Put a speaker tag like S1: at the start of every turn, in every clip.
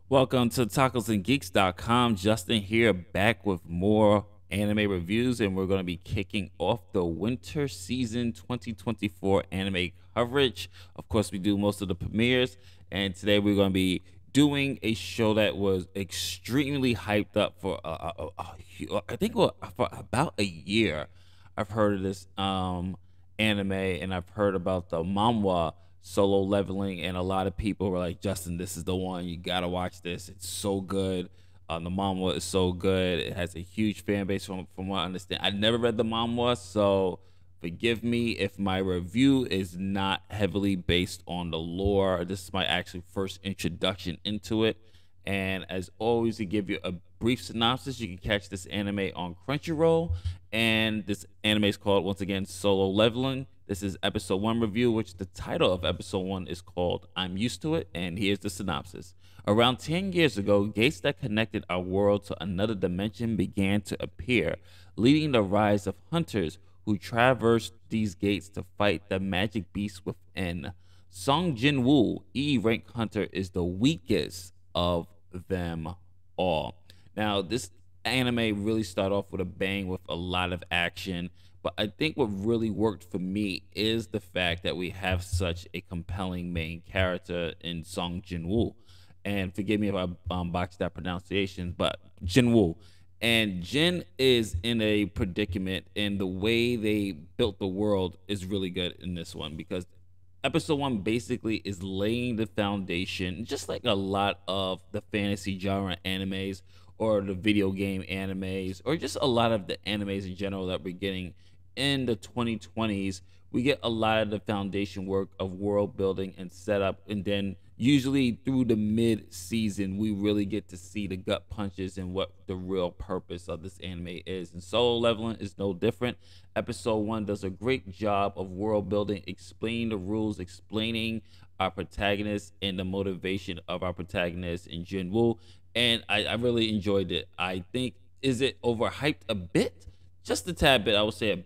S1: Welcome to tacosandgeeks.com. Justin here, back with more anime reviews, and we're going to be kicking off the winter season 2024 anime coverage. Of course, we do most of the premieres, and today we're going to be doing a show that was extremely hyped up for, I think, for about a year. I've heard of this anime, and I've heard about the manhwa Solo Leveling, and a lot of people were like, Justin, this is the one. You gotta watch this. It's so good. The manhwa is so good. It has a huge fan base from what I understand. I never read the manhwa, so forgive me if my review is not heavily based on the lore. This is my actually first introduction into it. And as always, to give you a brief synopsis, you can catch this anime on Crunchyroll. And this anime is called, once again, Solo Leveling. This is episode one review, which the title of episode one is called I'm Used to It. And here's the synopsis. Around 10 years ago, gates that connected our world to another dimension began to appear, leading the rise of hunters who traversed these gates to fight the magic beast within. Song Jinwoo, E rank hunter, is the weakest of them all. Now, this anime really started off with a bang with a lot of action, but I think what really worked for me is the fact that we have such a compelling main character in Song Jinwoo. And forgive me if I botched that pronunciation, but Jinwoo. And Jin is in a predicament, and the way they built the world is really good in this one because episode one basically is laying the foundation, just like a lot of the fantasy genre animes or the video game animes, or just a lot of the animes in general that we're getting in the 2020s. We get a lot of the foundation work of world building and setup, and then usually through the mid season, we really get to see the gut punches and what the real purpose of this anime is. And Solo Leveling is no different. Episode one does a great job of world building, explaining the rules, explaining our protagonist and the motivation of our protagonist in Jinwoo. And I really enjoyed it. I think, is it overhyped a bit? Just a tad bit. I would say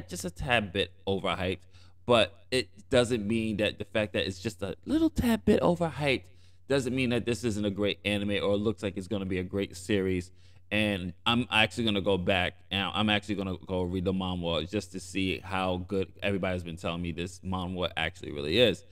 S1: just a tad bit overhyped. But it doesn't mean that the fact that it's just a little tad bit overhyped doesn't mean that this isn't a great anime or looks like it's going to be a great series. And I'm actually going to go back and I'm actually going to go read the manhwa just to see how good everybody's been telling me this manhwa actually really is.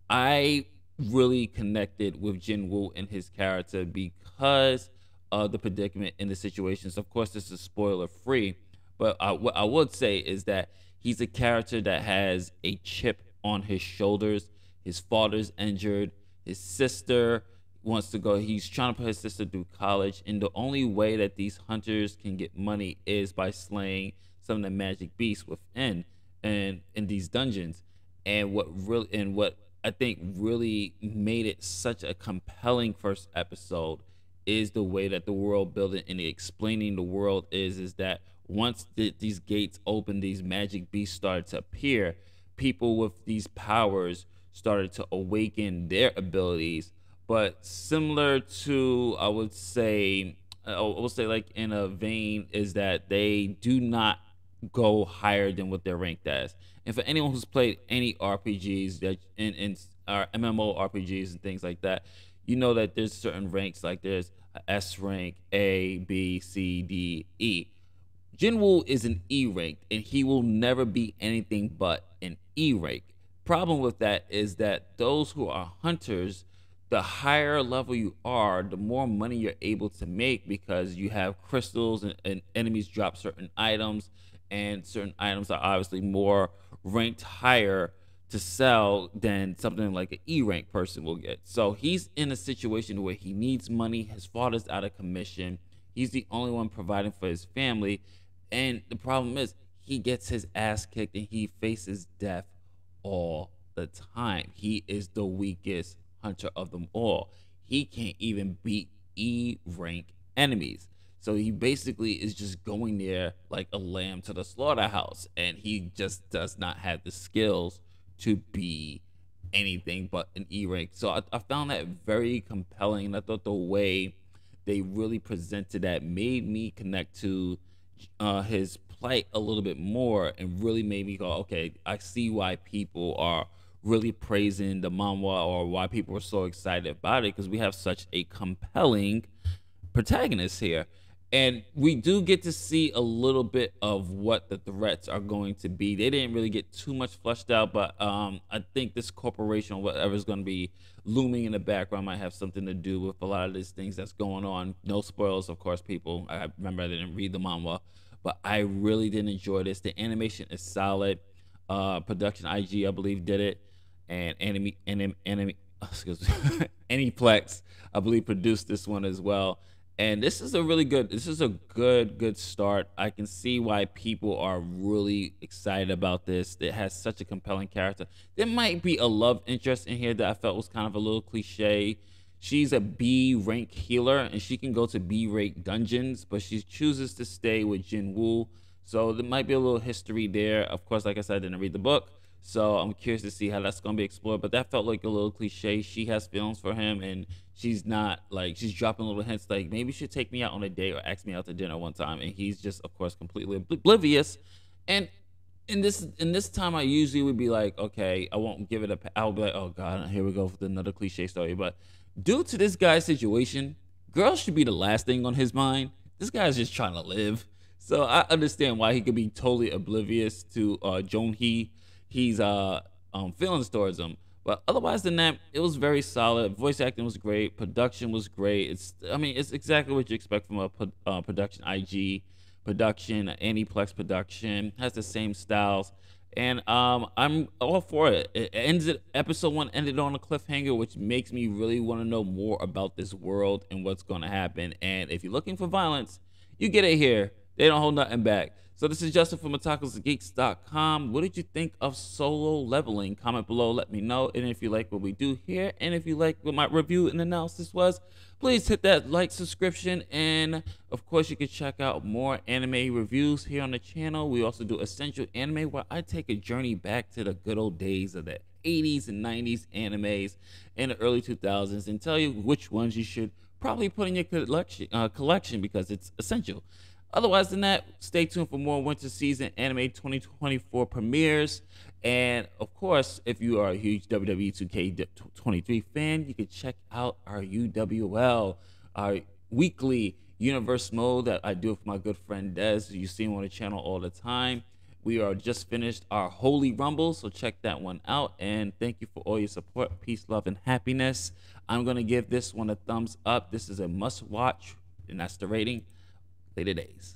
S1: I really connected with Jinwoo and his character because of the predicament in the situations. Of course, this is spoiler free, but what I would say is that he's a character that has a chip on his shoulders. His father's injured. His sister wants to go. He's trying to put his sister through college, and the only way that these hunters can get money is by slaying some of the magic beasts within and in these dungeons. And what I think really made it such a compelling first episode is the way that the world building and the explaining the world is that once these gates open, these magic beasts started to appear. People with these powers started to awaken their abilities, but similar to I would say like in a vein is that they do not go higher than what they're ranked as. And for anyone who's played any RPGs that in MMO RPGs and things like that, you know that there's certain ranks, like there's a S rank, A, B, C, D, E. Jinwoo is an E rank, and he will never be anything but an E rank. Problem with that is that those who are hunters, the higher level you are, the more money you're able to make because you have crystals and enemies drop certain items, and certain items are obviously more ranked higher to sell than something like an E rank person will get. So he's in a situation where he needs money. His father's out of commission. He's the only one providing for his family. And the problem is, he gets his ass kicked and he faces death all the time. He is the weakest hunter of them all. He can't even beat E rank enemies. So he basically is just going there like a lamb to the slaughterhouse. And he just does not have the skills to be anything but an E rank. So I found that very compelling. And I thought the way they really presented that made me connect to his plight a little bit more and really made me go, okay, I see why people are really praising the manhwa or why people were so excited about it, because we have such a compelling protagonist here. And we do get to see a little bit of what the threats are going to be. They didn't really get too much fleshed out, but I think this corporation or whatever is going to be looming in the background might have something to do with a lot of these things that's going on. No spoilers, of course, people. I remember I didn't read the manhwa, but I really did enjoy this. The animation is solid. Production IG, I believe, did it, and anime, excuse me, Aniplex, I believe, produced this one as well. And this is a really good, this is a good start. I can see why people are really excited about this. It has such a compelling character. There might be a love interest in here that I felt was kind of a little cliche. She's a B rank healer and she can go to B rank dungeons, but she chooses to stay with Jinwoo. So there might be a little history there. Of course, like I said, I didn't read the book, so I'm curious to see how that's going to be explored. But that felt like a little cliche. She has feelings for him, and she's not like, she's dropping little hints like maybe you should take me out on a date or ask me out to dinner one time, and he's just, of course, completely oblivious. And in this time, I usually would be like, okay, I won't give it a. I'll be like, oh god, here we go with another cliche story. But due to this guy's situation, girls should be the last thing on his mind. This guy's just trying to live. So I understand why he could be totally oblivious to Jonhee. He's feelings towards him. But otherwise than that, it was very solid. Voice acting was great. Production was great. I mean, it's exactly what you expect from a production IG production, Aniplex production. Has the same styles, and I'm all for it. Episode one ended on a cliffhanger, which makes me really want to know more about this world and what's going to happen. And if you're looking for violence, you get it here. They don't hold nothing back. So this is Justin from otakusgeeks.com. What did you think of Solo Leveling? Comment below, let me know. And if you like what we do here, and if you like what my review and analysis was, please hit that like, subscription, and of course you can check out more anime reviews here on the channel. We also do Essential Anime, where I take a journey back to the good old days of the 80s and 90s animes and the early 2000s and tell you which ones you should probably put in your collection because it's essential. Otherwise than that, stay tuned for more winter season anime 2024 premieres. And of course, if you are a huge WWE 2K23 fan, you can check out our UWL, our weekly universe mode that I do with my good friend Dez. You see him on the channel all the time. We are just finished our Holy Rumble, so check that one out. And thank you for all your support. Peace, love, and happiness. I'm going to give this one a thumbs up. This is a must watch, and that's the rating. Later days.